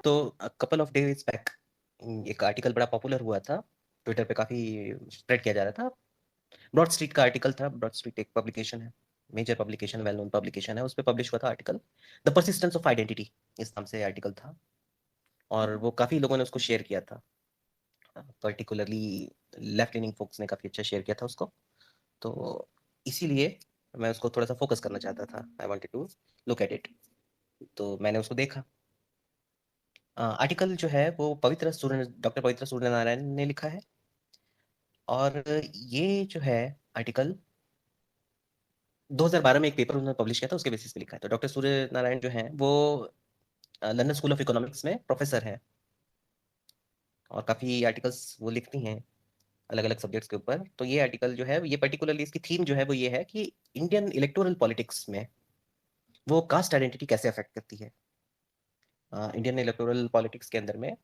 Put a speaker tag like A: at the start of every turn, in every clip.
A: तो couple of days back एक article बड़ा पॉपुलर हुआ था, ट्विटर पे काफी स्प्रेड किया जा रहा था। ब्रॉड स्ट्रीट का आर्टिकल था। ब्रॉड स्ट्रीट एक पब्लिकेशन है, major publication, well known publication है। उस पर पब्लिश हुआ था article, the persistence of identity इस नाम से आर्टिकल था। और वो काफी लोगों ने उसको शेयर किया था, पर्टिकुलरली लेफ्ट लीनिंग फोक्स ने काफी अच्छा शेयर किया था उसको। तो इसीलिए मैं उसको थोड़ा सा फोकस करना चाहता था। I wanted to look at it. तो मैंने उसको देखा। आर्टिकल जो है वो डॉक्टर पवित्र सूर्य नारायण ने लिखा है। और ये जो है आर्टिकल 2012 में एक पेपर उन्होंने पब्लिश किया था, उसके बेसिस पे लिखा है। तो डॉक्टर सूर्य नारायण जो है वो लंदन स्कूल ऑफ इकोनॉमिक्स में प्रोफेसर है, और काफ़ी आर्टिकल्स वो लिखती हैं अलग अलग सब्जेक्ट्स के ऊपर। तो ये आर्टिकल जो है, ये पर्टिकुलरली इसकी थीम जो है वो ये है कि इंडियन इलेक्टोरल पॉलिटिक्स में वो कास्ट आइडेंटिटी कैसे अफेक्ट करती है। इंडियन इलेक्टोरल पॉलिटिक्स के अंदर में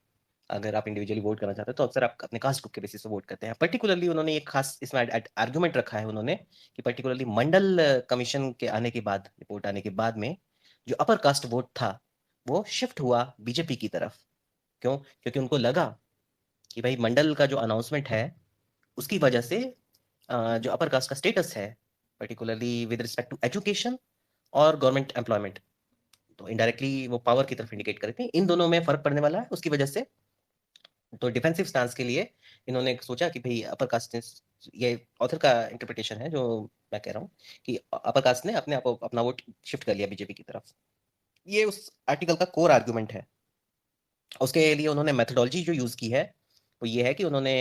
A: अगर आप इंडिविजुअली वोट करना चाहते हैं तो अक्सर आप अपने कास्ट ग्रुप के बेसिस पे वोट करते हैं। पर्टिकुलरली उन्होंने एक खास इसमें आर्गुमेंट रखा है उन्होंने, कि पर्टिकुलरली मंडल कमीशन के आने के बाद, रिपोर्ट आने के बाद में जो अपर कास्ट वोट था वो शिफ्ट हुआ बीजेपी की तरफ। क्यों? क्योंकि उनको लगा कि भाई मंडल का जो अनाउंसमेंट है उसकी वजह से जो अपर कास्ट का स्टेटस है, particularly with respect to education और गवर्नमेंट एम्प्लॉयमेंट, तो इनडायरेक्टली वो पावर की तरफ इंडिकेट करते हैं। इन दोनों में फर्क पड़ने वाला है, उसकी वजह से तो डिफेंसिव स्टांस के लिए इन्होंने सोचा कि भाई अपर कास्ट ने, ये ऑथर का इंटरप्रिटेशन है जो मैं कह रहा हूँ, कि अपर कास्ट ने अपने आप अपना वोट शिफ्ट कर लिया बीजेपी की तरफ। ये उस आर्टिकल का कोर आर्गुमेंट है। उसके लिए उन्होंने मेथोडोलॉजी जो यूज की है वो ये है कि उन्होंने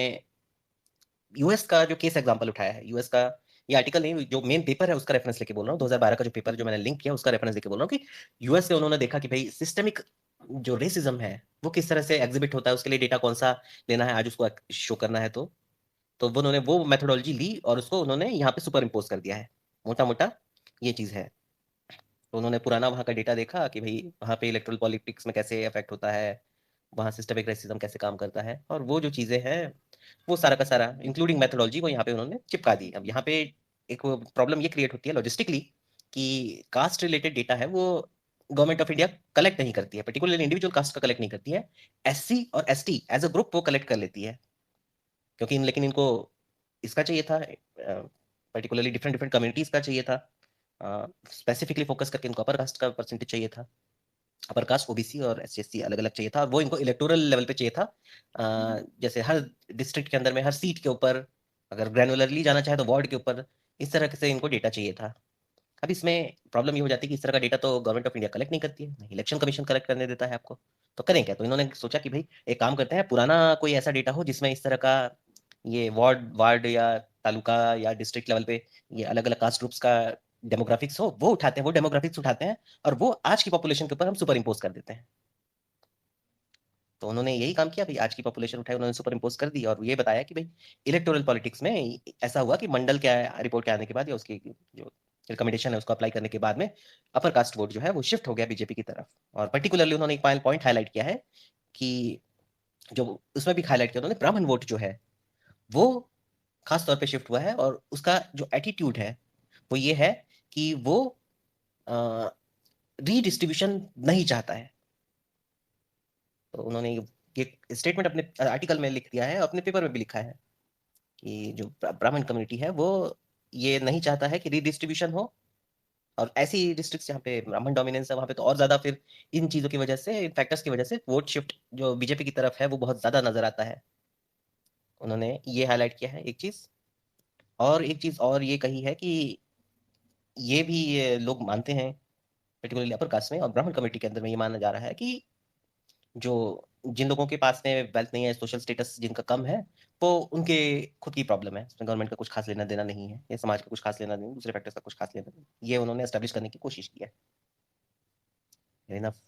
A: यूएस का जो केस एग्जांपल उठाया है। यूएस का ये आर्टिकल नहीं, जो मेन पेपर है उसका रेफरेंस लेके बोल रहा हूँ। 2012 का जो पेपर जो मैंने लिंक किया उसका रेफरेंस लेके बोल रहा हूँ कि यूएस से उन्होंने देखा कि भाई सिस्टमिक जो रेसिज्म है वो किस तरह से एग्जिबिट होता है, उसके लिए डेटा कौन सा लेना है आज उसको शो करना है। तो वो उन्होंने वो मेथोडोलॉजी ली और उसको उन्होंने यहाँ पे सुपर इम्पोज कर दिया है। मोटा मोटा ये चीज है। तो उन्होंने पुराना वहाँ का डेटा देखा कि भाई वहाँ पे इलेक्ट्रल पॉलिटिक्स में कैसे अफेक्ट होता है, वहाँ सिस्टमिक रेसिज्म कैसे काम करता है, और वो जो चीजें हैं वो सारा का सारा इंक्लूडिंग मेथोडोलॉजी वो यहाँ पे उन्होंने चिपका दी। अब यहाँ पे एक प्रॉब्लम ये क्रिएट होती है लॉजिस्टिकली, कि कास्ट रिलेटेड डेटा है वो गवर्नमेंट ऑफ इंडिया कलेक्ट नहीं करती है, पर्टिकुलरली इंडिविजुअल कास्ट का कलेक्ट नहीं करती है। एससी और एसटी एज अ ग्रुप वो कलेक्ट कर लेती है। क्योंकि लेकिन इनको इसका चाहिए था, पर्टिकुलरली डिफरेंट डिफरेंट कम्युनिटीज का चाहिए था, स्पेसिफिकली फोकस करके इनको अपर कास्ट का परसेंटेज चाहिए था। अपर कास्ट, ओबीसी और एससी अलग अलग चाहिए था, और वो इनको इलेक्टोरल लेवल पे चाहिए था। जैसे हर डिस्ट्रिक्ट के अंदर में हर सीट के ऊपर, अगर ग्रैनुलरली जाना चाहे तो वार्ड के ऊपर, इस तरह से इनको डेटा चाहिए था। अब इसमें प्रॉब्लम ये हो जाती है कि इस तरह का डेटा तो गवर्नमेंट ऑफ इंडिया कलेक्ट नहीं करती है, नहीं इलेक्शन कमीशन कलेक्ट करने देता है आपको। तो करें क्या? तो इन्होंने सोचा कि भाई एक काम करते हैं, पुराना कोई ऐसा डेटा हो जिसमें इस तरह का ये वार्ड वार्ड या तालुका या डिस्ट्रिक्ट लेवल पे ये अलग अलग कास्ट ग्रुप्स का डेमोग्राफिक्स हो, वो उठाते हैं, वो डेमोग्राफिक्स उठाते हैं और वो आज की पॉपुलेशन के ऊपर हम सुपर इम्पोज कर देते हैं। तो उन्होंने यही काम किया भाई, आज की पॉपुलेशन उठाई, उन्होंने सुपर इम्पोज कर दी और ये बताया कि भाई इलेक्टोरल पॉलिटिक्स में ऐसा हुआ कि मंडल के रिपोर्ट के आने के बाद या उसकी जो रिकमेंडेशन है उसको अप्लाई करने के बाद में अपर कास्ट वोट जो है वो शिफ्ट हो गया बीजेपी की तरफ। और पर्टिकुलरली उन्होंने एक पॉइंट हाईलाइट किया है कि जो उसमें भी हाईलाइट किया उन्होंने, ब्राह्मण वोट जो है वो खास तौर पे शिफ्ट हुआ है, और उसका जो एटीट्यूड है वो ये है कि वो रीडिस्ट्रीब्यूशन नहीं चाहता है। तो उन्होंने ये स्टेटमेंट अपने आर्टिकल में लिख दिया है, अपने पेपर में भी लिखा है कि जो ब्राह्मण कम्युनिटी है वो ये नहीं चाहता है कि रीडिस्ट्रीब्यूशन हो। और ऐसी डिस्ट्रिक्ट जहाँ पे ब्राह्मण डोमिनेंस है वहाँ पे तो और ज्यादा फिर इन चीजों की वजह से, इन फैक्टर्स की वजह से वोट शिफ्ट जो बीजेपी की तरफ है वो बहुत ज्यादा नजर आता है। उन्होंने ये हाईलाइट किया है एक चीज। और एक चीज और ये कही है कि ये भी ये लोग मानते हैं, पर्टिकुलरली अपर कास्ट में और ब्राह्मण कम्युनिटी के अंदर में ये माना जा रहा है कि जो जिन लोगों के पास में वेल्थ नहीं है, सोशल स्टेटस जिनका कम है, वो उनके खुद की प्रॉब्लम है, उसमें गवर्नमेंट का कुछ खास लेना देना नहीं है, या समाज का कुछ खास लेना देना, दूसरे फैक्टर्स का कुछ खास लेना देना, ये उन्होंने एस्टेब्लिश करने की कोशिश की है। इनफ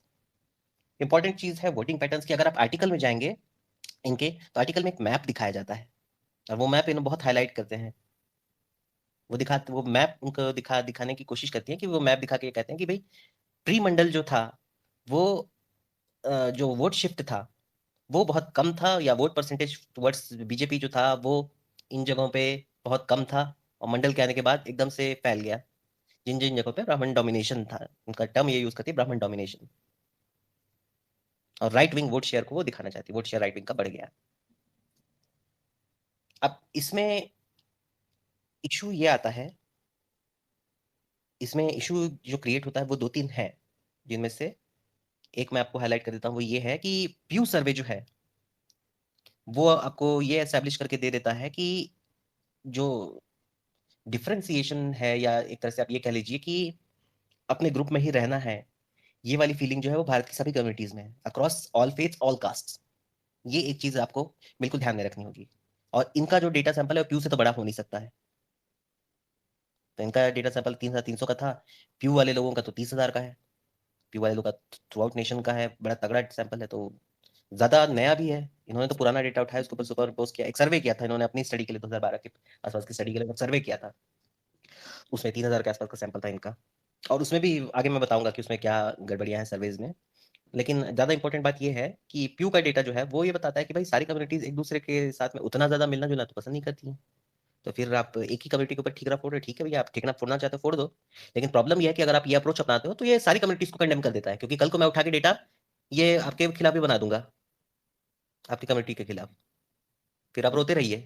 A: इंपॉर्टेंट चीज है वोटिंग पैटर्न्स की। अगर आप आर्टिकल में जाएंगे इनके, तो आर्टिकल में एक मैप दिखाया जाता है, और वो मैप इन्हें बहुत हाईलाइट करते हैं। वो मैप उनको दिखाने की कोशिश करती है कि वो मैप दिखा के कहते हैं कि भाई प्री मंडल जो था वो जो वोट शिफ्ट था वो बहुत कम था, या वोट परसेंटेज टुवर्ड्स बीजेपी जो था वो इन जगहों पे बहुत कम था, और मंडल के आने के बाद एकदम से फैल गया जिन जिन जगहों पे ब्राह्मण डोमिनेशन था। उनका टर्म ये यूज करती है, ब्राह्मण डोमिनेशन। और राइट विंग वोट शेयर को वो दिखाना चाहती है, वोट शेयर राइट विंग का बढ़ गया। अब इसमें इशू ये आता है, इसमें इशू जो क्रिएट होता है वो दो तीन है, जिनमें से एक मैं आपको हाईलाइट कर देता हूँ। वो ये है कि प्यू सर्वे जो है वो आपको ये एस्टेब्लिश करके दे देता है कि जो डिफरेंशिएशन है, या एक तरह से आप ये कह लीजिए कि अपने ग्रुप में ही रहना है, ये वाली फीलिंग जो है वो भारत की सभी कम्युनिटीज में है, across all faiths all cast. ये एक चीज आपको बिल्कुल ध्यान में रखनी होगी। और इनका जो डेटा सैंपल है प्यू से तो बड़ा हो नहीं सकता है। तो इनका डेटा सैंपल 3,300 का था, प्यू वाले लोगों का तो 30,000 का है। प्यू वाले लोगों का थ्रू आउट नेशन का है, बड़ा तगड़ा सैंपल है, तो ज्यादा नया भी है। इन्होंने तो पुराना डेटा उठाया, उसके ऊपर सुपर पोस्ट किया, एक सर्वे किया था इन्होंने अपनी स्टडी के लिए, 2012 के आसपास की स्टडी के लिए सर्वे किया था। उसमें 3,000 के आसपास का सैंपल था इनका। और उसमें भी आगे मैं बताऊंगा कि उसमें क्या गड़बड़ियां हैं सर्वेज में। लेकिन ज्यादा इंपॉर्टेंट बात यह है कि प्यू का डेटा जो है वो ये बताता है कि भाई सारी कम्युनिटीज एक दूसरे के साथ में उतना ज्यादा मिलना जुलना तो पसंद नहीं करती हैं। तो फिर आप एक ही कम्युनिटी के ऊपर ठीकरा फोड़ रहे हो, ठीक है भैया, आप ठीकरा फोड़ना चाहते हो फोड़ दो। लेकिन प्रॉब्लम यह है कि अगर आप ये अप्रोच अपनाते हो तो ये सारी कम्युनिटीज को कंडेम कर देता है, क्योंकि कल को मैं उठा के डेटा ये आपके खिलाफ भी बना दूंगा, आपकी कम्युनिटी के खिलाफ, फिर आप रोते रहिए।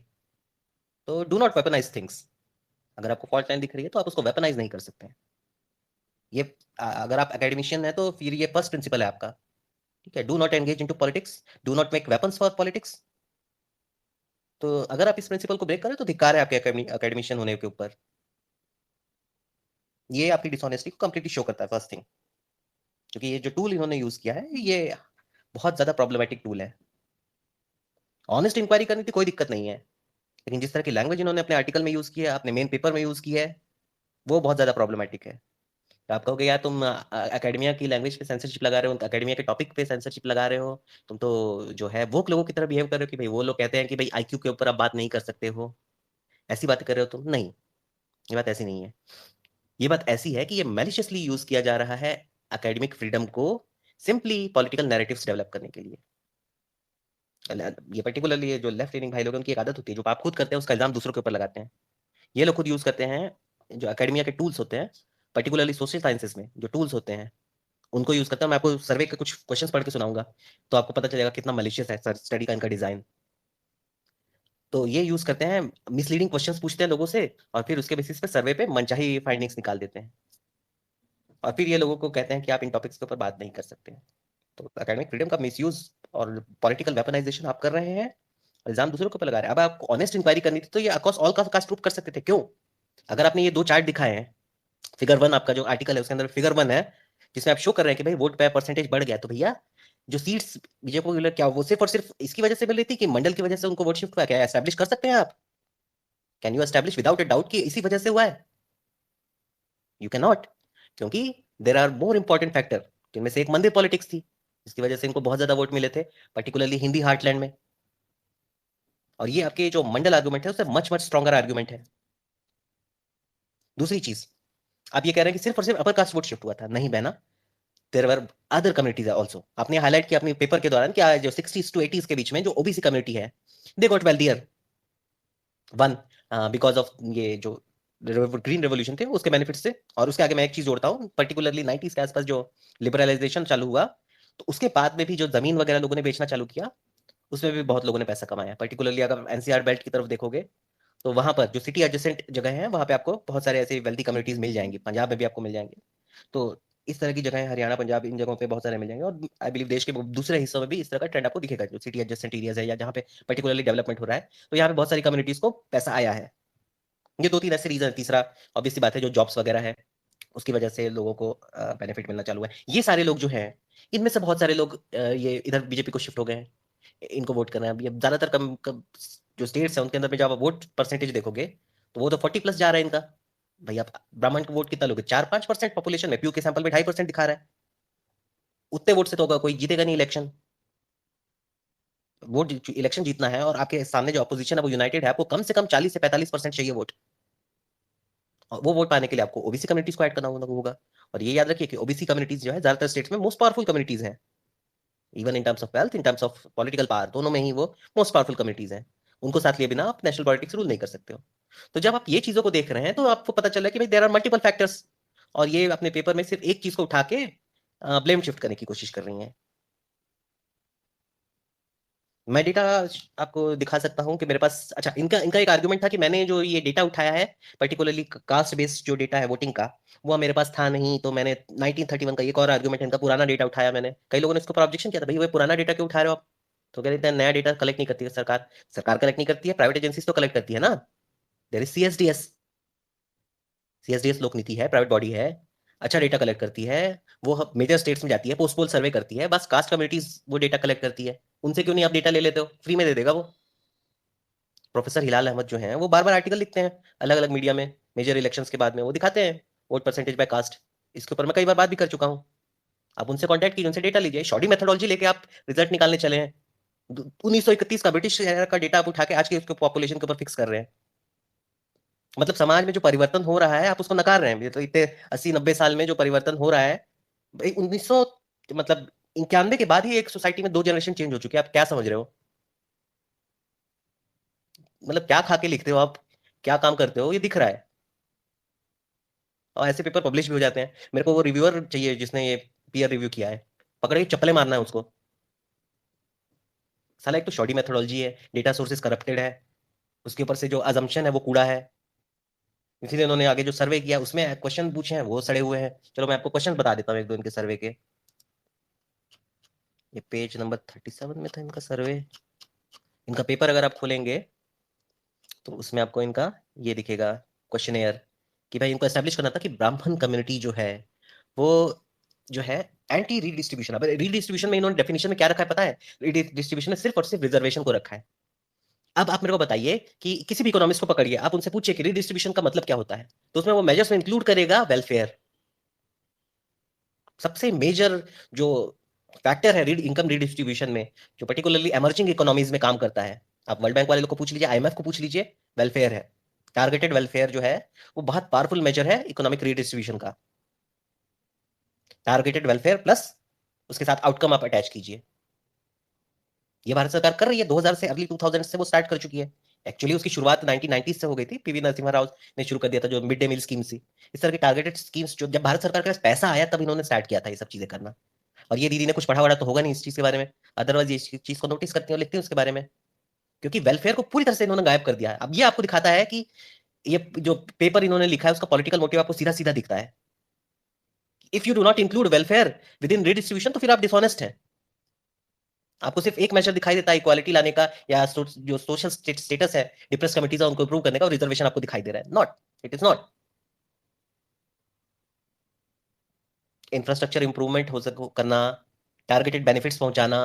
A: तो डू नॉट वेपनाइज थिंग्स। अगर आपको फॉल्ट लाइन दिख रही है तो आप उसको वेपनाइज नहीं कर सकते हैं। ये अगर आप एकेडमिशियन है तो फिर ये फर्स्ट प्रिंसिपल है आपका। ठीक है, do not engage into politics, do not make weapons for politics. तो अगर आप इस प्रिंसिपल को ब्रेक करें तो धिक्कार है आपके एकेडमिशियन होने के ऊपर। ये आपकी डिसऑनेस्टी को कंप्लीटली शो करता है, फर्स्ट थिंग। क्योंकि ये जो टूल इन्होंने यूज किया है ये बहुत ज्यादा प्रॉब्लमेटिक टूल है। ऑनेस्ट इंक्वायरी करनी थी कोई दिक्कत नहीं है, लेकिन जिस तरह की लैंग्वेज इन्होंने अपने आर्टिकल में यूज किया है, अपने मेन पेपर में यूज किया है, वो बहुत ज्यादा प्रॉब्लमेटिक है। तो आप कहोगे यार तुम एकेडमिया की लैंग्वेज पे सेंसरशिप लगा रहे हो, एकेडमिया के टॉपिक पे सेंसरशिप लगा रहे हो, तुम तो जो है वो लोगों की तरह बिहेव कर रहे हो कि भाई वो लोग कहते हैं कि भाई आईक्यू के ऊपर आप बात नहीं कर सकते हो, ऐसी बातें कर रहे हो तुम। नहीं, ये बात ऐसी नहीं है। ये बात ऐसी है कि ये मैलिशियसली यूज किया जा रहा है एकेडमिक फ्रीडम को सिंपली पॉलिटिकल नैरेटिव्स डेवलप करने के लिए। ये पर्टिकुलरली ये जो लेफ्ट लीनिंग भाई लोग हैं, उनकी एक आदत होती है, जो आप खुद करते हैं उसका इल्जाम दूसरों के ऊपर लगाते हैं। ये लोग खुद यूज करते हैं जो एकेडमिया के टूल्स होते हैं, पर्टिकुलरली सोशल साइंसेस में जो टूल्स होते हैं उनको यूज करता हूं। मैं आपको सर्वे के कुछ क्वेश्चंस पढ़ के सुनाऊंगा तो आपको पता चलेगा कितना मलिशियस है सर स्टडी का इनका डिजाइन। तो ये यूज करते हैं, मिसलीडिंग क्वेश्चंस पूछते हैं लोगों से, और फिर उसके बेसिस पे सर्वे पे मनचाही फाइंडिंग्स निकाल देते हैं, और फिर ये लोगों को कहते हैं कि आप इन टॉपिक्स के ऊपर बात नहीं कर सकते हैं। तो एकेडमिक फ्रीडम का मिसयूज और पॉलिटिकल वेपनाइजेशन आप कर रहे हैं, इल्जाम दूसरों के ऊपर लगा रहे हैं। अब आपको ऑनेस्ट इंक्वायरी करनी थी तो ये अक्रॉस ऑल कास्ट ग्रुप कर सकते थे, क्यों? अगर आपने ये दो चार्ट दिखाए हैं, फिगर 1 आपका जो आर्टिकल है उसके अंदर फिगर 1 है जिसमें आप शो कर रहे हैं कि भाई वोट पे परसेंटेज बढ़ गया, तो भैया जो सीट्स बीजेपी को क्या वो सिर्फ और सिर्फ इसकी वजह से मिल रही थी कि मंडल की वजह से उनको वोट शिफ्ट हुआ? क्या एस्टैब्लिश कर सकते हैं आप? Can you establish without a doubt कि इसी वजह से हुआ है? यू कैन नॉट, क्योंकि there are more important factor, जिनमें से एक मंदिर पॉलिटिक्स थी जिसकी वजह से इनको बहुत ज्यादा वोट मिले थे, पर्टिकुलरली हिंदी हार्टलैंड में। और ये आपके जो मंडल आर्गुमेंट है उससे मच मच स्ट्रॉन्गर आर्गुमेंट है। दूसरी चीज, आप ये कह रहे हैं कि सिर्फ और सिर्फ अपर कास्ट वोट शिफ्ट हुआ था, नहीं बहना, there were other communities also. आपने हाईलाइट किया अपने पेपर के दौरान कि जो 60s टू 80s के बीच में जो ओबीसी कम्युनिटी है, they got wealthier. One, because of ये जो ग्रीन रेवोल्यूशन थे उसके बेनिफिट से। और उसके आगे मैं एक चीज जोड़ता हूँ, पर्टिकुलरली 90s के आसपास जो लिबरलाइजेशन चालू हुआ, तो उसके बाद में भी जो जमीन वगैरह लोगों ने बेचना चालू किया, उसमें भी बहुत लोगों ने पैसा कमाया। पर्टिकुलरली अगर एनसीआर बेल्ट की तरफ देखोगे तो वहां पर जो सिटी एडजेसेंट जगह है वहां पे आपको बहुत सारे ऐसे वेल्थी कम्युनिटीज मिल जाएंगी, पंजाब में भी आपको मिल जाएंगे। तो इस तरह की जगह, हरियाणा पंजाब, इन जगहों पे बहुत सारे मिल जाएंगे। और आई बिलीव देश के दूसरे हिस्सों में भी इस तरह का ट्रेंड आपको दिखेगा, जो सिटी एडजेसेंट एरियाज है या जहाँ पे पर्टिकुलरली डेवलपमेंट हो रहा है, तो यहाँ पे बहुत सारी कम्युनिटीज को पैसा आया है। ये दो तीन ऐसे रीजन। तीसरा ऑब्वियसली बात है जो जॉब्स वगैरह है उसकी वजह से लोगों को बेनिफिट मिलना चालू है। ये सारे लोग जो हैं, इनमें से बहुत सारे लोग ये इधर बीजेपी को शिफ्ट हो गए हैं, इनको वोट करना है। अभी अब ज्यादातर जो स्टेट्स हैं उनके अंदर में जब आप वोट परसेंटेज देखोगे तो वो तो 40+ जा रहा है इनका। भाई आप ब्राह्मण को वोट कितना लोगे? 4-5% पॉपुलेशन में, पीयू के सैंपल में 2.5% दिखा रहा है। उतने वोट से तो होगा कोई जीतेगा नहीं इलेक्शन। वोट इलेक्शन जीतना है और आपके सामने जो अपोजिशन है वो यूनाइटेड है, आपको कम से कम 40 से 45% चाहिए वोट। और वो वोट पाने के लिए आपको ओबीसी कम्युनिटीज को ऐड करना होगा। और ये याद रखिए कि ओबीसी कम्युनिटीज जो है ज्यादातर स्टेट्स में मोस्ट पावरफुल कम्युनिटीज हैं, even in terms of wealth, in terms of political power, दोनों में ही वो मोस्ट पावरफुल कम्युनिटीज हैं। उनको साथ लिए बिना आप नेशनल पॉलिटिक्स रूल नहीं कर सकते हो। तो जब आप ये चीजों को देख रहे हैं तो आपको पता चला कि भाई देर आर मल्टीपल फैक्टर्स, और ये अपने पेपर में सिर्फ एक चीज को उठा के ब्लेम शिफ्ट करने की कोशिश कर रही हैं। मैं डेटा आपको दिखा सकता हूँ कि मेरे पास, अच्छा, इनका इनका एक आर्गुमेंट था कि मैंने जो ये डेटा उठाया है, पर्टिकुलरली कास्ट बेस्ड जो डेटा है वोटिंग का, वो मेरे पास था नहीं, तो मैंने 1931 का एक और आर्गुमेंट है, इनका पुराना डेटा उठाया मैंने। कई लोगों ने इसके ऊपर ऑब्जेक्शन किया था, भाई वो पुराना डेटा क्यों उठा रहे हो आप? तो कह रहे थे नया डेटा कलेक्ट नहीं करती है सरकार। सरकार कलेक्ट नहीं करती है, प्राइवेट एजेंसीज तो कलेक्ट करती है ना। There is CSDS. सीएसडीएस लोक नीति है, प्राइवेट बॉडी है, अच्छा डेटा कलेक्ट करती है। वो मेजर स्टेट्स में जाती है, पोस्ट पोल सर्वे करती है, बस कास्ट कम्युनिटीज वो डेटा कलेक्ट करती है। उनसे क्यों नहीं आप डेटा ले लेते हो? फ्री में दे देगा वो। प्रोफेसर हिलाल अहमद जो हैं वो बार बार आर्टिकल लिखते हैं अलग अलग मीडिया में, मेजर इलेक्शंस के बाद में वो दिखाते हैं वोट परसेंटेज बाय कास्ट। इसके ऊपर मैं कई बार बात भी कर चुका हूँ। आप उनसे कांटेक्ट कीजिए, उनसे डेटा लीजिए, शॉर्टी मेथोडोलॉजी लेके आप रिजल्ट निकालने चले हैं। 1931 का ब्रिटिश era का डेटा आप उठा के आज के उसके पॉपुलेशन के ऊपर फिक्स कर रहे हैं। मतलब समाज में जो परिवर्तन हो रहा है आप उसको नकार रहे हैं। ये तो इतने 80-90 साल में जो परिवर्तन हो रहा है, भाई 1900 मतलब 91 के बाद ही एक सोसाइटी में 2 जनरेशन चेंज हो चुके हैं। आप क्या समझ रहे हो? मतलब क्या खा के लिखते हो आप, क्या काम करते हो, ये दिख रहा है। और ऐसे पेपर पब्लिश भी हो जाते हैं। मेरे को वो रिव्यूअर चाहिए जिसने ये पीयर रिव्यू किया है, पकड़े के चप्पलें मारना है उसको। साला एक तो शॉर्टी मेथोडोलॉजी है, डेटा सोर्सेज करप्टेड है, उसके ऊपर से जो अजम्पशन है वो कूड़ा है। इसीलिए उन्होंने आगे जो सर्वे किया उसमें क्वेश्चन पूछे हैं वो सड़े हुए हैं। चलो मैं आपको क्वेश्चन बता देता हूँ एक दो इनके सर्वे के। ये पेज नंबर 37 में था इनका सर्वे। इनका पेपर अगर आप खोलेंगे तो उसमें आपको इनका ये दिखेगा क्वेश्चनेयर, कि भाई इनको एस्टेब्लिश करना था कि ब्राह्मण कम्युनिटी जो है वो जो है एंटी रीडिस्ट्रीब्यूशन। अब रीडिस्ट्रीब्यूशन में इन्होंने डेफिनेशन में क्या रखा है पता है? रीडिस्ट्रीब्यूशन में सिर्फ और सिर्फ रिजर्वेशन को रखा है। अब आप मेरे को बताइए कि किसी भी इकोनॉमिस्ट को पकड़िए, आप उनसे पूछिए कि रीडिस्ट्रीब्यूशन का मतलब क्या होता है, तो उसमें वो मेजर्स में इंक्लूड करेगा वेलफेयर। सबसे मेजर जो फैक्टर है इनकम रीडिस्ट्रीब्यूशन में, जो पर्टिकुलरली एमर्जिंग इकोनॉमीज में काम करता है, आप वर्ल्ड बैंक वाले लोग को पूछ लीजिए, आईएमएफ को पूछ लीजिए, वेलफेयर है। टारगेटेड वेलफेयर जो है वो बहुत पावरफुल मेजर है इकोनॉमिक रीडिस्ट्रीब्यूशन का। टारगेटेड वेलफेयर प्लस उसके साथ आउटकम आप अटैच कीजिए। ये भारत सरकार कर रही है, 2000 से, अर्ली 2000 से वो स्टार्ट कर चुकी है। एक्चुअली उसकी शुरुआत 1990 से हो गई थी, पीवी नरसिम्हा राव ने शुरू कर दिया था, जो मिड डे मील स्कीम थी। इस तरह की टारगेटेड स्कीम्स जो जब भारत सरकार के पास पैसा आया तब इन्होंने स्टार्ट किया था ये सब चीजें करना। और ये दीदी ने कुछ पढ़ा वढ़ा तो होगा नहीं इस चीज के बारे में, अदरवाइज ये चीज को नोटिस करती है और लिखती है उसके बारे में। क्योंकि वेलफेयर को पूरी तरह से इन्होंने गायब कर दिया है। अब ये आपको दिखाता है कि ये जो पेपर इन्होंने लिखा है उसका पॉलिटिकल मोटिव आपको सीधा सीधा दिखता है। If you do not include welfare with in redistribution तो फिर आप डिसऑनेस्ट हैं। आपको सिर्फ एक मेजर दिखाई देता है इक्वालिटी लाने का, या जो सोशल स्टेटस है डिप्रेस कमिटीज है उनको इंप्रूव करने का, और रिजर्वेशन आपको दिखाई दे रहा है। Not, it is not. Infrastructure improvement हो सको करना, टारगेटेड बेनिफिट्स पहुंचाना,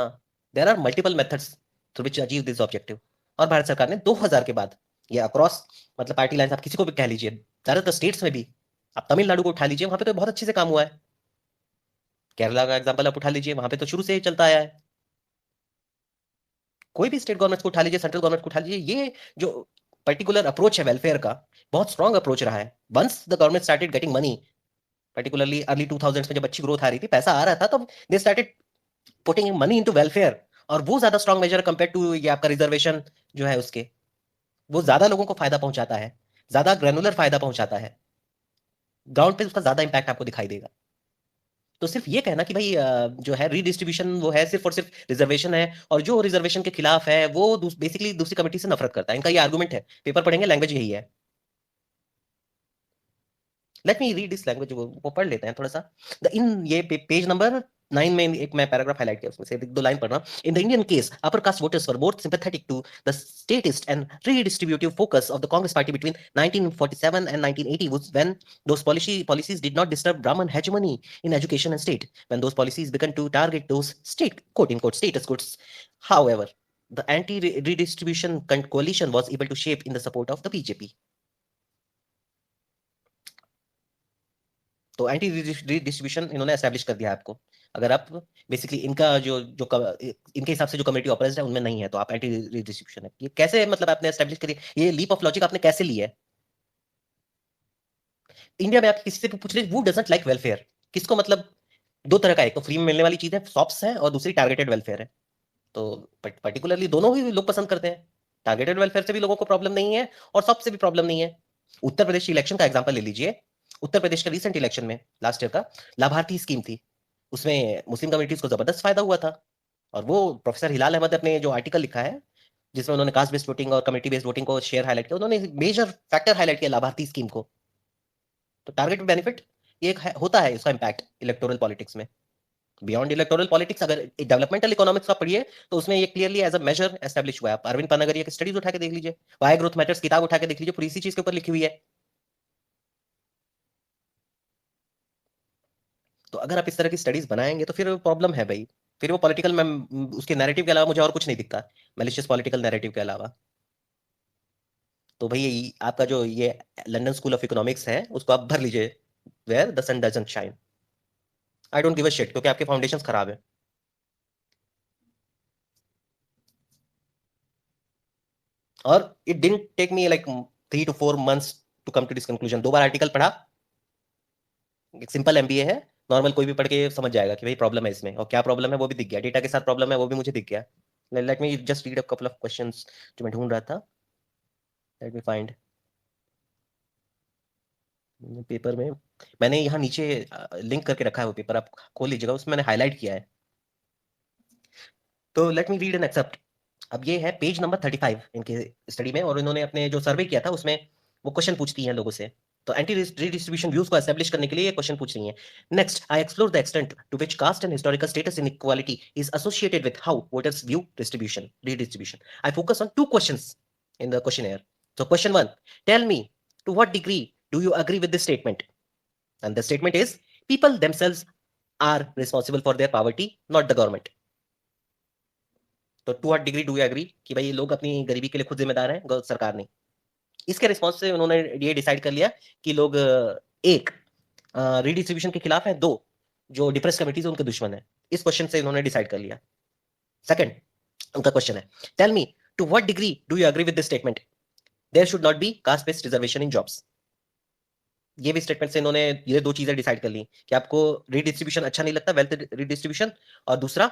A: there are multiple methods through which achieve this objective. और भारत सरकार ने 2000 के बाद ये अक्रॉस, मतलब पार्टी लाइंस आप किसी को भी कह लीजिए, ज्यादातर स्टेट्स में भी, आप तमिलनाडु को उठा लीजिए, वहां पे तो बहुत अच्छे से काम हुआ है। केरला का एग्जांपल आप उठा लीजिए, वहां पे तो शुरू से ही चलता आया है। कोई भी स्टेट गवर्नमेंट को उठा लीजिए, सेंट्रल गवर्नमेंट को उठा लीजिए, ये जो पर्टिकुलर अप्रोच है वेलफेयर का, बहुत स्ट्रॉन्ग अप्रोच रहा है। Once the government started getting money, particularly early 2000s में जब अच्छी ग्रोथ आ रही थी, पैसा आ रहा था, तब they started putting money into welfare. और वो ज्यादा स्ट्रॉन्ग मेजर कंपेयर टू ये आपका रिजर्वेशन जो है उसके, वो ज्यादा लोगों को फायदा पहुंचाता है, ज्यादा ग्रेनुलर फायदा पहुंचाता है, ग्राउंड पे उसका ज्यादा इंपैक्ट आपको दिखाई देगा। तो सिर्फ ये कहना कि भाई जो है रीडिस्ट्रीब्यूशन वो है सिर्फ और सिर्फ रिजर्वेशन है, और जो रिजर्वेशन के खिलाफ है वो बेसिकली दूसरी कमिटी से नफरत करता है, इनका ये आर्गुमेंट है। पेपर पढ़ेंगे लैंग्वेज यही है। Late me read this language, वो पढ़ लेते हैं थोड़ा सा। द इन ये पेज नंबर 9 में एक मैं पैराग्राफ हाईलाइट किया, उसमें से एक दो लाइन पढ़ रहा हूं। In the Indian case upper caste voters were more sympathetic to the statist and redistributive focus of the Congress party between 1947 and 1980 was when those policies did not disturb Brahman hegemony in education and state, when those policies began to target those state quote unquote status goods. However, the anti redistribution coalition was able to shape in the support of the BJP. तो anti distribution इन्होंने establish कर दिया है आपको। अगर आप basically इनका इनके हिसाब से जो कम्युनिटी ऑपरेशन है उनमें नहीं है तो आप एंटी डिस्ट्रीब्यूशन है। ये कैसे, मतलब आपने एस्टेब्लिश करी, ये लीप ऑफ लॉजिक आपने कैसे ली है? इंडिया में आप किसी से भी पूछ लीजिए, वो डजंट लाइक वेलफेयर। किसको मतलब? दो तरह का, एक तो फ्री में मिलने वाली चीज है, सॉप्स है, और दूसरी टारगेटेड वेलफेयर है। तो पर्टिकुलरली दोनों ही लोग पसंद करते हैं। टारगेटेड वेलफेयर से भी लोगों को प्रॉब्लम नहीं है, और सॉप्स से भी प्रॉब्लम नहीं है। उत्तर प्रदेश इलेक्शन का एग्जाम्पल ले लीजिए। उत्तर प्रदेश के रिसेंट इलेक्शन में लास्ट ईयर का लाभार्थी स्कीम थी, उसमें मुस्लिम कम्युनिटीज को जबरदस्त फायदा हुआ था। और वो प्रोफेसर हिलाल अहमद ने अपने जो आर्टिकल लिखा है जिसमें उन्होंने कास्ट बेस्ड वोटिंग और कम्युनिटी बेस्ड वोटिंग को शेयर हाईलाइट किया, उन्होंने मेजर फैक्टर हाईलाइट किया लाभार्थी स्कीम को। तो टारगेट बेनिफिट ये होता है इसका इम्पैक्ट इलेक्टोरल पॉलिटिक्स में। बियॉन्ड इलेक्टोरल पॉलिटिक्स अगर डेवलपमेंटल इकोनॉमिक्स का पढ़िए तो उसमें ये clearly as a major establish हुआ है। आप अरविंद पनागरिया की स्टडीज उठा के देख लीजिए, वाई ग्रोथ मैटर्स किताब उठा के देख लीजिए, पूरी इसी चीज के ऊपर लिखी हुई है। तो अगर आप इस तरह की स्टडीज बनाएंगे तो फिर प्रॉब्लम है भाई। फिर वो पॉलिटिकल में उसके नैरेटिव के अलावा मुझे और कुछ नहीं दिखता, मैलिशियस पॉलिटिकल नैरेटिव के अलावा। तो भाई आपका जो ये लंदन स्कूल ऑफ इकोनॉमिक्स है उसको आप भर लीजिए, where the sun doesn't shine. I don't give a shit, क्योंकि आपके फाउंडेशंस खराब है। और it didn't take me like 3 to 4 months to come to this conclusion. 2 बार आर्टिकल पढ़ा, एक सिंपल एमबीए है, नॉर्मल कोई भी पढ़ के समझ जाएगा कि भाई प्रॉब्लम है इसमें, और क्या प्रॉब्लम है वो भी दिख गया, डेटा के साथ प्रॉब्लम है वो भी मुझे दिख गया। Let me just read a couple of questions जो मैं ढूंढ रहा था। लेट मी फाइंड पेपर में, मैंने यहाँ नीचे लिंक करके रखा है वो पेपर, आप खोल लीजिएगा, उसमें मैंने हाईलाइट किया है। तो let me read an excerpt. अब ये है पेज नंबर 35 इनके स्टडी में, और इन्होंने अपने जो सर्वे किया था उसमें वो क्वेश्चन पूछती हैं लोगों से। तो एंटी रीडिस्ट्रीब्यूशन व्यूज को एस्टेब्लिश करने के लिए ये क्वेश्चन पूछ रही हैं। Next, I explore the extent to which caste and historical status inequality is associated with how voters view distribution redistribution. I focus on 2 questions in the questionnaire. So question 1, tell me to what degree do you agree with this statement? And the statement is, people themselves are responsible for their poverty, not the government. तो to what degree do you agree कि भाई ये लोग अपनी गरीबी के लिए खुद जिम्मेदार हैं, सरकार नहीं। इसके रिस्पॉन्स से उन्होंने ये डिसाइड कर लिया कि लोग एक रीडिस्ट्रीब्यूशन के खिलाफ है, दो जो डिप्रेस कमिटीज उनके दुश्मन है। इस क्वेश्चन से उन्होंने डिसाइड कर लिया। सेकंड उनका क्वेश्चन है, tell me to what degree do you agree with this statement, there should not be caste based reservation in jobs. ये भी स्टेटमेंट से इन्होंने ये 2 चीजें डिसाइड कर ली कि आपको रीडिस्ट्रीब्यूशन अच्छा नहीं लगता, वेल्थ रीडिस्ट्रीब्यूशन, और दूसरा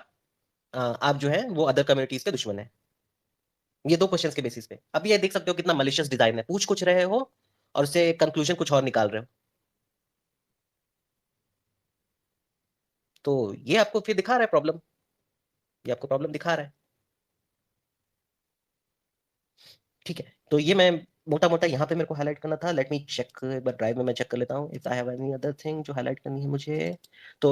A: आप जो है वो अदर कम्युनिटीज के दुश्मन है। ये 2 क्वेश्चंस के बेसिस पे। अब ये देख सकते हो कितना मलिशियस डिजाइन है, पूछ कुछ रहे हो और उससे कंक्लूजन कुछ और निकाल रहे हो। तो ये आपको फिर दिखा रहा है प्रॉब्लम, ये आपको प्रॉब्लम दिखा रहा है। ठीक है, तो ये मैं मोटा मोटा यहाँ पे मेरे को हाईलाइट करना था। लेट मी चेक, एक बार ड्राइव में मैं चेक कर लेता हूँ if I have any other thing जो हाईलाइट करनी है मुझे। तो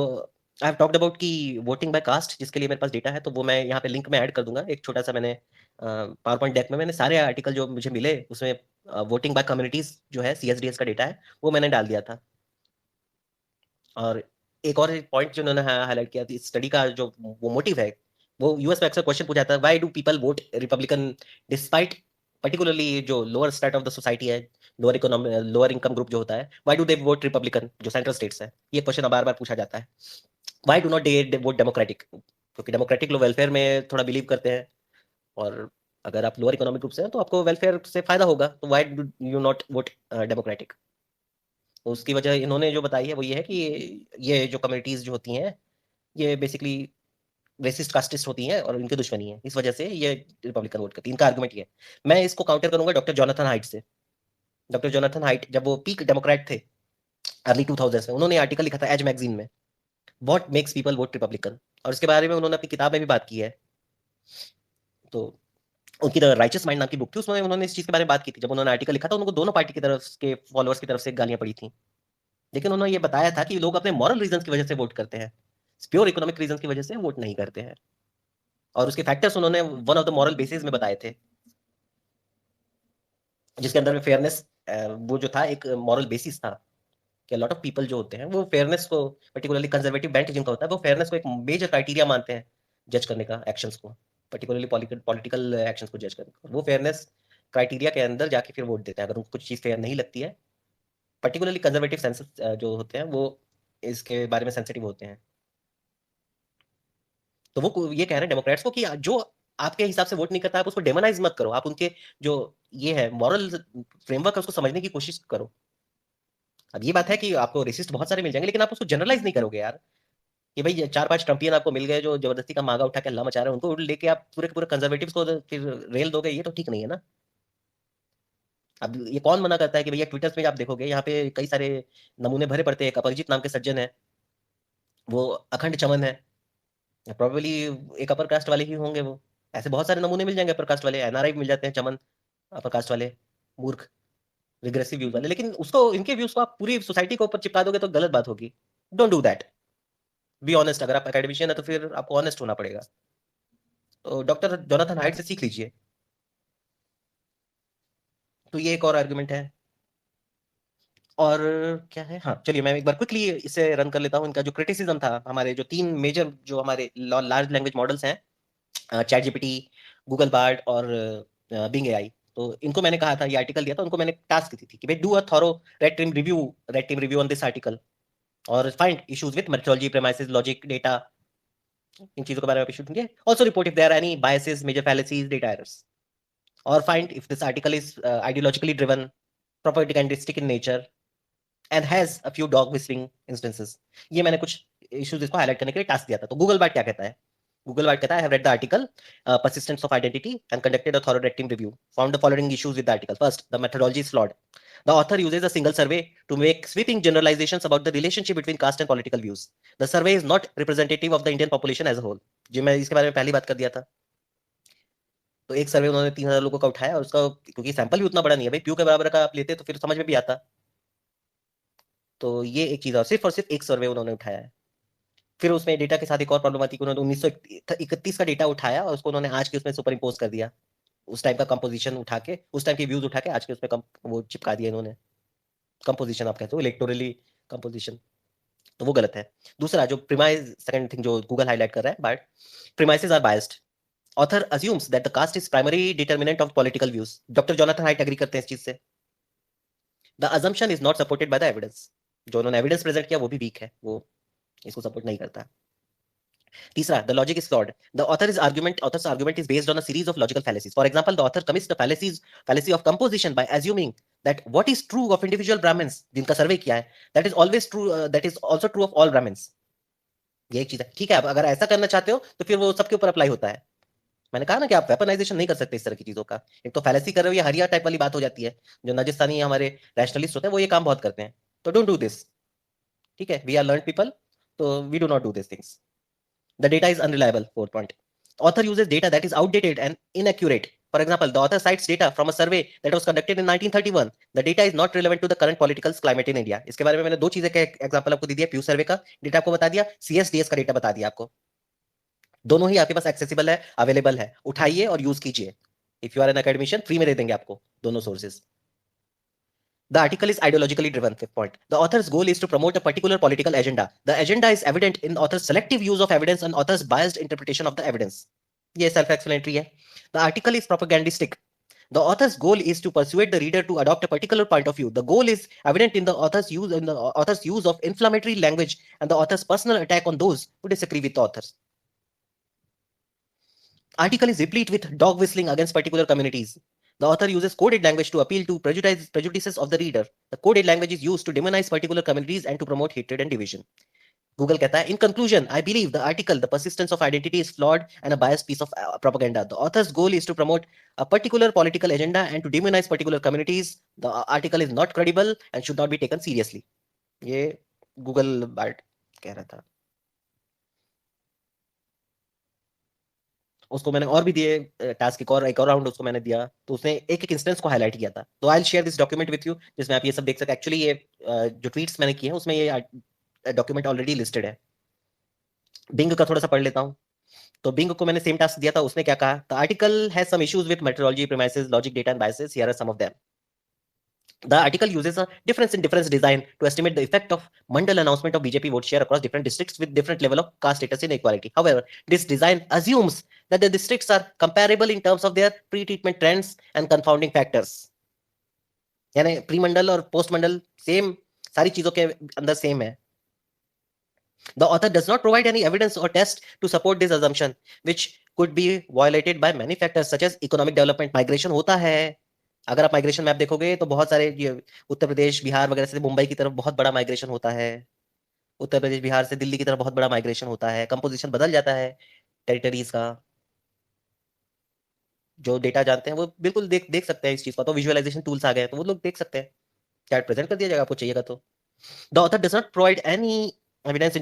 A: आई हैव टॉक्ड अबाउट की वोटिंग बाय कास्ट, जिसके लिए मेरे पास डेटा है, तो वो मैं यहाँ पे लिंक में ऐड कर दूंगा। एक छोटा सा मैंने पावर पॉइंट डेक में मैंने सारे आर्टिकल जो मुझे मिले उसमें वोटिंग बाय कम्युनिटीज जो है सीएसडीएस का डेटा है वो मैंने डाल दिया था। और एक और पॉइंट जो उन्होंने हाईलाइट किया थी स्टडी का जो वो मोटिव है, वो यूएस में अक्सर क्वेश्चन पूछा जाता है, why do people vote Republican despite, particularly जो lower state of the society है, लोअर इनकम ग्रुप जो होता है, why do they vote Republican, जो सेंट्रल स्टेट्स है, ये क्वेश्चन बार बार पूछा जाता है। Why do not they vote Democratic, क्योंकि डेमोक्रेटिक लोग वेलफेयर में थोड़ा बिलीव करते हैं, और अगर आप लोअर इकोनॉमिक ग्रुप से हैं तो आपको वेलफेयर से फायदा होगा, तो why do you not vote democratic. तो उसकी वजह इन्होंने जो बताई है वो ये है कि ये जो कम्युनिटीज जो होती हैं ये बेसिकली रेसिस्ट कास्टिस्ट होती हैं और इनकी दुश्मनी है, इस वजह से ये रिपब्लिकन वोट करती है। इनका आर्गुमेंट ये है। मैं इसको काउंटर करूंगा डॉक्टर जोनाथन हाइट से। डॉक्टर जोनाथन हाइट जब वो पीक डेमोक्रेट थे अर्ली 2000 में, उन्होंने आर्टिकल लिखा था एज मैगजीन में, what makes people vote Republican, और इसके बारे में उन्होंने अपनी किताब में भी बात की है। तो उनकी द राइचस माइंड नाम की बुक थी, उसमें उन्होंने इस चीज के बारे में बात की थी। जब उन्होंने आर्टिकल लिखा था उनको दोनों पार्टी की तरफ के फॉलोअर्स की तरफ से गालियां पड़ी थी, लेकिन उन्होंने ये बताया था कि लोग अपने मॉरल रीजन की वजह से वोट करते हैं, प्योर इकोनॉमिक रीजन की वजह से वोट नहीं करते हैं। और उसके फैक्टर्स उन्होंने one of the moral basis में बताए थे, जिसके अंदर में फेयरनेस वो जो था एक मॉरल बेसिस था कि लॉट ऑफ पीपल जो होते हैं वो फेयरनेस को, पर्टिकुलरली कंजर्वेटिव बेंट जिनका होता है, वो फेयरनेस को एक मेजर क्राइटेरिया मानते हैं जज करने का एक्शंस को, पर्टिकुलरली पॉलिटिकल एक्शंस को जज करने का। वो फेयरनेस क्राइटेरिया के अंदर जाके फिर वोट देते हैं अगर उनको कुछ चीज़ फेयर नहीं लगती है। पर्टिकुलरली कंजर्वेटिव सेंसेस जो होते हैं वो इसके बारे में सेंसिटिव होते हैं। तो वो ये कह रहे हैं डेमोक्रेट्स को कि जो आपके हिसाब से वोट नहीं करता, आप उसको डेमोनाइज मत करो, आप उनके जो ये है मॉरल फ्रेमवर्क है उसको समझने की कोशिश करो। अब ये बात है कि आपको रेसिस्ट बहुत सारे मिल जाएंगे, लेकिन आप उसको जनरलाइज नहीं करोगे यार, कि भाई 4-5 ट्रम्पियन आपको मिल गए जो जबरदस्ती का मांगा उठा के हल्ला मचा रहे हैं, उनको लेके आप पूरे के पूरे कंजर्वेटिव्स को फिर रेल दोगे, ये तो ठीक नहीं है ना। अब ये कौन मना करता है कि भैया ट्विटर पे आप देखोगे यहाँ पे कई सारे नमूने भरे पड़ते हैं। एक अपरिचित नाम के सज्जन है, वो अखंड चमन है, प्रोबेबली एक अपर कास्ट वाले ही होंगे वो। ऐसे बहुत सारे नमूने मिल जाएंगे अपर कास्ट वाले, एनआरआई मिल जाते हैं, चमन, अपर कास्ट वाले, मूर्ख, रिग्रेसिव व्यूज वाले। लेकिन उसको, इनके व्यूज को आप पूरी सोसाइटी के ऊपर चिपका दोगे तो गलत बात होगी। Don't do that. Be honest. अगर आप एकेडमिशियन है तो फिर आपको ऑनेस्ट होना पड़ेगा। तो डॉक्टर जोनाथन हाइट से सीख लीजिए। तो ये एक और आर्गुमेंट है। और क्या है, हाँ चलिए मैं एक बार क्विकली इसे रन कर लेता हूँ। इनका जो क्रिटिसिज्म था, हमारे जो तीन मेजर जो हमारे लार्ज लैंग्वेज मॉडल्स हैं, चैट जीपीटी, गूगल बार्ड और बिंग एआई, तो इनको मैंने कहा था, ये आर्टिकल दिया था उनको, मैंने टास्क दी थी कि भाई do a thorough red team review on this article और find issues with methodology, premises, logic, data, इन चीजों के बारे में इशू देंगे। Also report if there are any biases, major fallacies, data errors, और find if this article is ideologically driven, propagandistic in nature, and has a few dog whistling instances। ये मैंने कुछ इश्यूज इसको हाईलाइट करने के लिए task दिया था। तो गूगल बार्ड क्या कहता है? गूगल बार्ड कहता है, I have read the article, persistence of identity, and conducted a thorough red team review. Found the following issues with the article. First, the methodology is flawed. The author uses a single survey to make sweeping generalizations about the relationship between caste and political views. The survey is not representative of the Indian population as a whole। जी मैं इसके बारे में पहली बात कर दिया था। तो एक सर्वे उन्होंने 3,000 लोगों का उठाया और उसका, क्योंकि सैंपल भी उतना बड़ा नहीं है भाई, प्यू के बराबर का आप लेते तो फिर समझ में भी आता। तो ये एक चीज, और सिर्फ एक सर्वे उन्होंने उठाया है। फिर उसमें डेटा के साथ एक और प्रॉब्लम आती है कि उन्होंने 1931 का डेटा उठाया और उसको उन्होंने आज के उसमें सुपर इम्पोज कर दिया। उस टाइम का कंपोजिशन उठा के, उस टाइम के व्यूज उठा के आज के उसमें वो चिपका दिया इन्होंने। कंपोजिशन आप कहते हो, इलेक्टोरली कंपोजिशन, तो वो गलत है। दूसरा जो प्रीमाइस, सेकंड थिंग जो गूगल हाईलाइट कर रहा है, but premises are biased. Author assumes that the caste is primary determinant of political views. Doctor Jonathan Haidt agree करते हैं इस चीज से। The assumption is not supported by the evidence. जो उन्होंने एविडेंस प्रेजेंट किया वो भी वीक है, वो इसको सपोर्ट नहीं करता। तीसरा, the logic is flawed. Author's argument is based on a series of logical fallacies. For example, the author commits the fallacy of composition by assuming that what is true of individual Brahmins, जिनका सर्वे किया है, that is always true, that is also true of all Brahmins। ये एक चीज है। ठीक है, आप अगर ऐसा करना चाहते हो तो फिर वो सबके ऊपर अप्लाई होता है। मैंने कहा ना कि आप वेपनाइजेशन नहीं कर सकते इस तरह की चीजों का। एक तो फैलेसी कर रहे हो, ये हरिया टाइप वाली बात हो जाती है। जो राजस्थानी हमारे रैशनलिस्ट होते हैं वो ये काम बहुत करते हैं। तो डोंट डू दिस। ठीक है, वी आर लर्न पीपल, तो we do not do this things. The data is unreliable. Fourth point. Author uses data that is outdated and inaccurate. For example, the author cites data from a survey that was conducted in 1931. The data is not relevant to the current political climate in India। इसके बारे में मैंने दो चीजें का example आपको दे दिया। प्यू सर्वे का डेटा आपको बता दिया, सीएसडीएस का डेटा बता दिया आपको। दोनों ही आपके पास एक्सेसिबल है, अवेलेबल है, उठाइए और यूज कीजिए। If you are an academician, free में दे देंगे आपको दोनों sources. The article is ideologically driven. Fifth point. The author's goal is to promote a particular political agenda. The agenda is evident in author's selective use of evidence and author's biased interpretation of the evidence। ये self-explanatory है। The article is propagandistic. The author's goal is to persuade the reader to adopt a particular point of view. The goal is evident in the author's use of inflammatory language and the author's personal attack on those who disagree with the authors। Article is replete with dog whistling against particular communities. The author uses coded language to appeal to prejudices of the reader. The coded language is used to demonize particular communities and to promote hatred and division। Google कहता है, in conclusion, I believe the article, The Persistence of Identity, is flawed and a biased piece of propaganda. The author's goal is to promote a particular political agenda and to demonize particular communities. The article is not credible and should not be taken seriously। ये Google board कह रहा था। उसको मैंने और भी दिए task, एक और राउंड उसको मैंने दिया, तो उसने एक एक इंस्टेंस को हाईलाइट किया था। तो I will share this document with you, जिसमें आप ये सब देख सकते हैं। एक्चुअली ये जो ट्वीट्स मैंने किए हैं उसमें ये डॉक्यूमेंट ऑलरेडी लिस्टेड है। बिंग का थोड़ा सा पढ़ लेता हूँ। तो बिंग को मैंने सेम टास्क दिया था, उसने क्या कहा? The article has some issues with methodology, premises, logic, data and biases. Here are some of them. The article uses a difference in difference design to estimate the effect of mandal announcement of BJP vote share across different districts with different level of caste status inequality. However, this design assumes that the districts are comparable in terms of their pre-treatment trends and confounding factors। यानी pre मंडल और post मंडल same, सारी चीजों के अंदर same है। The author does not provide any evidence or test to support this assumption, which could be violated by many factors such as economic development। Migration होता है। अगर आप माइग्रेशन मैप देखोगे तो बहुत सारे ये उत्तर प्रदेश, बिहार वगैरह से मुंबई की तरफ बहुत बड़ा माइग्रेशन होता है। उत्तर प्रदेश, बिहार से दिल्ली की तरफ बहुत बड़ा माइग्रेशन होता है। कंपोजिशन बदल जाता है टेरिटरीज का। जो डेटा जानते हैं वो बिल्कुल देख देख सकते हैं इस चीज का। तो विजुअलाइजेशन टूल्स आ गए हैं, तो वो लोग देख सकते हैं। चार्ट प्रेजेंट कर दिया जाएगा आपको, चाहिएगा तो। The author does not provide any evidence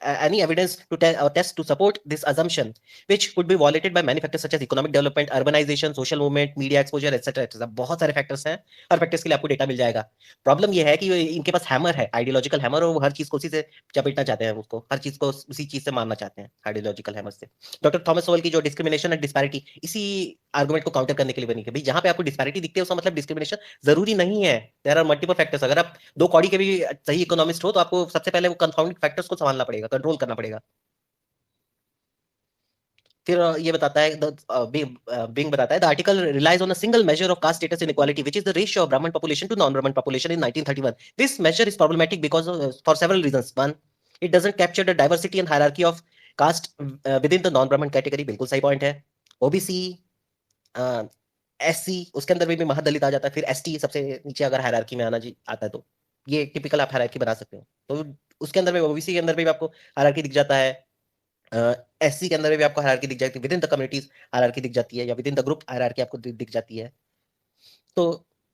A: any evidence to test to support this assumption, which could be violated by many factors such as economic development, urbanization, social movement, media exposure, etc. etc. बहुत सारे factors हैं, हर factors के लिए आपको data मिल जाएगा. Problem ये है कि इनके पास हैमर है, आइडियोलॉजिकल हैमर, और वो हर चीज को उसी से चपेटना चाहते हैं, उसको हर चीज को उसी चीज से मारना चाहते हैं, आइडियोलॉजिकल हैमर से. डॉक्टर थॉमस सोवेल की जो डिस्क्रिमिनेशन एंड डिस्पैरिटी, इसी आर्गुमेंट को काउंटर करने के लिए बनी है. भाई जहां पे आपको डिस्पैरिटी दिखती है उसका मतलब डिस्क्रिमिनेशन जरूरी नहीं है. There are multiple factors. अगर आप दो कौड़ी के भी सही इकोनॉमिस्ट हो तो आपको सबसे पहले वो कंफाउंडिंग फैक्टर्स को संभालना पड़ेगा, कंट्रोल करना पड़ेगा. फिर ये बताता है बिंग बताता है the article relies on a single measure of caste status inequality which is the ratio of Brahmin population to non Brahmin population in 1931. This measure is problematic because for several reasons. One, it doesn't capture the diversity and hierarchy of caste within the non Brahmin category. बिल्कुल सही point है. OBC, SC, उसके अंदर भी महादलित आ जाता है. फिर एसटी सबसे नीचे अगर हायरार्की में आना जी आता है तो ये टिपिकल आप हायरार्की बना सकते हो. तो उसके अंदर में ओबीसी के अंदर भी आपको हायरार्की दिख जाता है. एससी के अंदर भी आपको हायरार्की दिख जाती है, with in the communities hierarchy दिख जाती है, या with in the group hierarchy आपको दिख जाती है. तो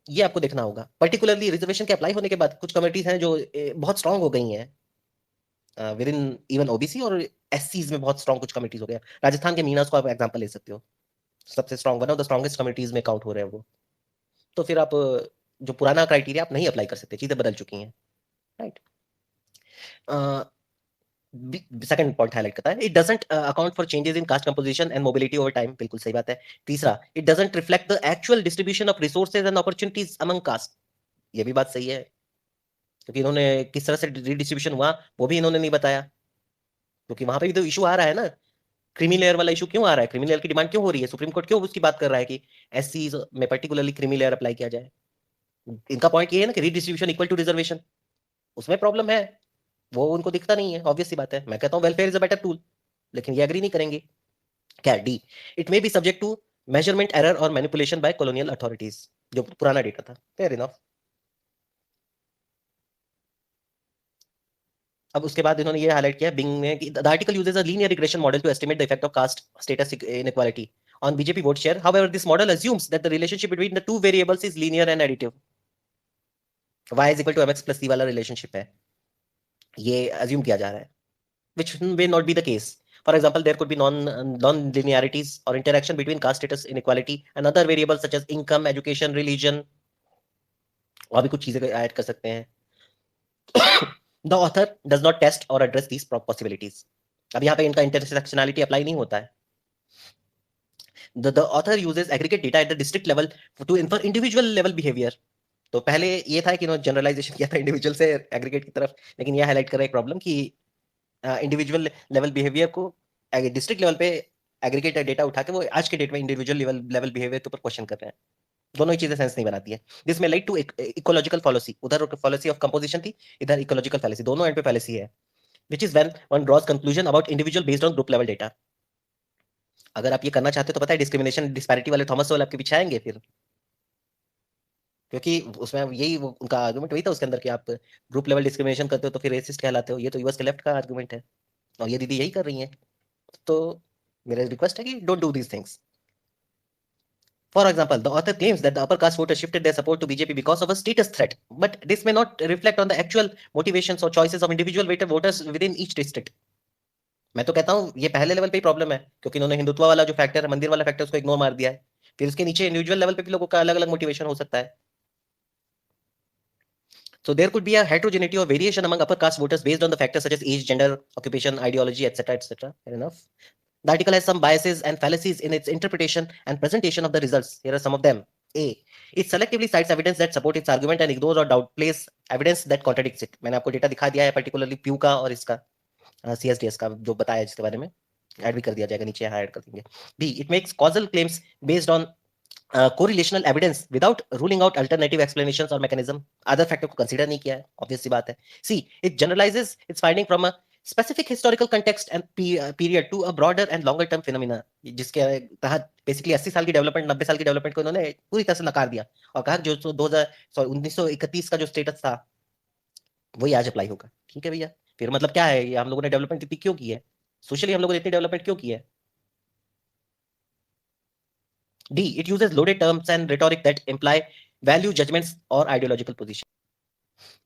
A: ये आपको देखना होगा. पर्टिकुलरली रिजर्वेशन के अप्लाई होने के बाद कुछ कम्युनिटीज हैं जो बहुत स्ट्रांग हो गई हैं विद इन इवन ओबीसी, और एससीज में बहुत स्ट्रांग कुछ कम्युनिटीज हो गया. राजस्थान के मीनास को आप एग्जांपल ले सकते हो, सबसे strong, one of the strongest communities में काउंट हो रहे हैं वो. तो फिर आप जो पुराना क्राइटेरिया आप नहीं अप्लाई कर सकते, चीजें बदल चुकी हैं, राइट. सेकंड पॉइंट हाईलाइट करता है, it doesn't account for changes in caste composition and mobility over time. बिल्कुल सही बात है. तीसरा, it doesn't reflect the actual distribution of resources and opportunities among caste. ये भी बात सही है, क्योंकि इन्होंने किस तरह से रिडिस्ट्रीब्यूशन हुआ वो भी इन्होंने नहीं बताया, क्योंकि वहां पे भी तो इशू आ रहा है ना. क्रीमी लेयर वाला इशू क्यों आ रहा है, क्रीमी लेयर की डिमांड क्यों हो रही है, सुप्रीम कोर्ट क्यों उसकी बात कर रहा है कि एससी में पर्टिकुलरली क्रीमी लेयर अप्लाई किया जाए. इनका पॉइंट ये है ना कि रिडिस्ट्रीब्यूशन इक्वल टू रिजर्वेशन, उसमें प्रॉब्लम है, वो उनको दिखता नहीं है. ऑब्वियस सी बात है. मैं कहता हूँ welfare is a better tool, लेकिन ये एग्री नहीं करेंगे. क्या D, it may be subject to measurement error और मैनिपुलेशन बाय कॉलोनियल अथॉरिटीज. जो पुराना डेटा था, फेयर इनफ. अब उसके बाद इन्होंने ये हाईलाइट किया बिंग ने कि the article uses a linear regression model to estimate the effect of caste status inequality on BJP vote share. However, this model assumes that the relationship between the two variables is linear and additive. Y is equal to mx plus c वाला relationship है, ये assume किया जा रहा है, which may not be the case. For example, there could be non-linearities or interaction between caste status inequality and other variables such as income, education, religion. और भी कुछ चीजें ऐड कर सकते हैं. The author does not test or address these possibilities. अब यहाँ पे इनका intersectionality अप्लाई नहीं होता है. The author uses aggregate data at the district level to infer individual level behavior. तो पहले ये था कि इन्होंने जनरलाइजेशन किया था इंडिविजुअल से एग्रीगेट की तरफ, लेकिन ये हाईलाइट कर रहा है एक प्रॉब्लम कि इंडिविजुअल लेवल बिहेवियर को डिस्ट्रिक्ट लेवल पे एग्रीगेट डेटा उठा के वो आज के डेट में इंडिविजुअल लेवल बिहेवियर के ऊपर क्वेश्चन कर रहे हैं. दोनों ही चीजें सेंस नहीं बनाती है. दिस में लाइक टू इकोलॉजिकल फॉलोसी, उधर फॉलोसी ऑफ कंपोजिशन थी, इधर इकोलॉजिकल फॉलोसी, दोनों एंड पे फॉलोसी है, which is when one draws conclusion about individual based on group level data. अगर आप ये करना चाहते हो तो पता है डिस्क्रिमिनेशन डिस्पैरिटी वाले थॉमस सोवेल आपके पीछे आएंगे फिर, क्योंकि उसमें यही उनका आर्गुमेंट वही था उसके अंदर कि आप ग्रुप लेवल डिस्क्रिमिनेशन करते हो तो फिर रेसिस्ट कहलाते हो. ये तो यूएस के लेफ्ट का आर्गुमेंट है, और ये दीदी यही कर रही हैं. तो मेरा रिक्वेस्ट है कि don't do these things. For example, the author claims that the upper caste voters shifted their support to BJP because of a status threat, but this may not reflect on the actual motivations or choices of individual voters within each district. मैं तो कहता हूँ ये पहले level पे ही problem है, क्योंकि इन्होंने हिंदुत्व वाला जो फैक्टर है, मंदिर वाला फैक्टर, उसको इग्नोर मार दिया है. फिर उसके नीचे इंडिविजुअल लेवल पे भी लोगों का अलग अलग मोटिवेशन हो सकता है. So there could be a heterogeneity or variation among upper caste voters based on the factors such as age, gender, occupation, ideology, etc., etc. Fair enough. The article has some biases and fallacies in its interpretation and presentation of the results. Here are some of them. A, it selectively cites evidence that support its argument and ignores or downplays evidence that contradicts it. मैंने आपको data दिखा दिया है, particularly Pew का और इसका CSDS का जो बताया जिसके बारे में ऐड भी कर दिया जाएगा, नीचे यहाँ ऐड कर देंगे. B, it makes causal claims based on correlational evidence without ruling out alternative explanations or mechanism. Other factor को consider नहीं किया है, obvious सी बात है. C, it generalizes its finding from a specific historical context and period to a broader and longer term phenomena, जिसके तहत basically 80 साल की डेवलपमेंट, 90 साल की डेवलपमेंट को इन्होंने पूरी तरह से नकार दिया और कहा जो 1931 का जो स्टेटस था वही आज अप्लाई होगा. ठीक है भैया, फिर मतलब क्या है, हम लोगों ने डेवलपमेंट इतनी क्यों की है, सोशली हम लोगों ने इतनी डेवलपमेंट क्यों की है. D, it uses loaded terms and rhetoric that imply value judgments or ideological position.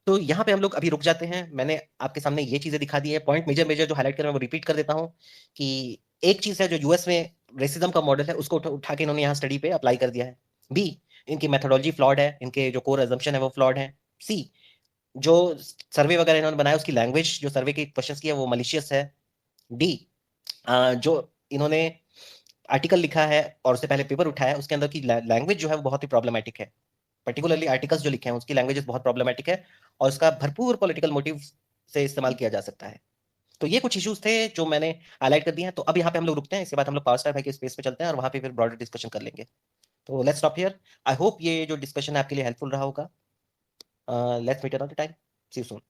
A: तो यहाँ पे हम लोग अभी रुक जाते हैं। मैंने आपके सामने ये चीजें दिखा दी है, पॉइंट मेजर मेजर जो हाईलाइट कर मैं वो रिपीट कर देता हूँ कि एक चीज है जो यूएस में रेसिज्म का मॉडल है, उसको उठा के इन्होंने यहाँ स्टडी पे अप्लाई कर दिया है। बी, इनकी मेथोडोलॉजी फ्लॉड है, इनके जो कोर एजम्पशन है वो फ्लॉड है। सी, जो सर्वे वगैरह इन्होंने बनाया उसकी लैंग्वेज जो सर्वे के क्वेश्चंस की है वो मलिशियस है। डी, जो इन्होंने आर्टिकल लिखा है और उससे पहले पेपर उठाया है उसके अंदर की लैंग्वेज जो है वो बहुत ही प्रॉब्लमेटिक है। पर्टिकुलरली आर्टिकल्स जो लिखे हैं उसकी लैंग्वेजेस बहुत प्रॉब्लमेटिक है और उसका भरपूर पॉलिटिकल मोटिव से इस्तेमाल किया जा सकता है। तो ये कुछ इश्यूज थे जो मैंने हाईलाइट कर दिए हैं। तो अब यहाँ पे हम लोग रुकते हैं, इसके बाद हम लोग पावर स्टार भाई के स्पेस पे चलते हैं और वहां पे फिर ब्रॉडर डिस्कशन कर लेंगे। तो let's stop here. I hope ये जो डिस्कशन है आपके लिए हेल्पफुल रहा होगा। Let's meet another time. See you soon.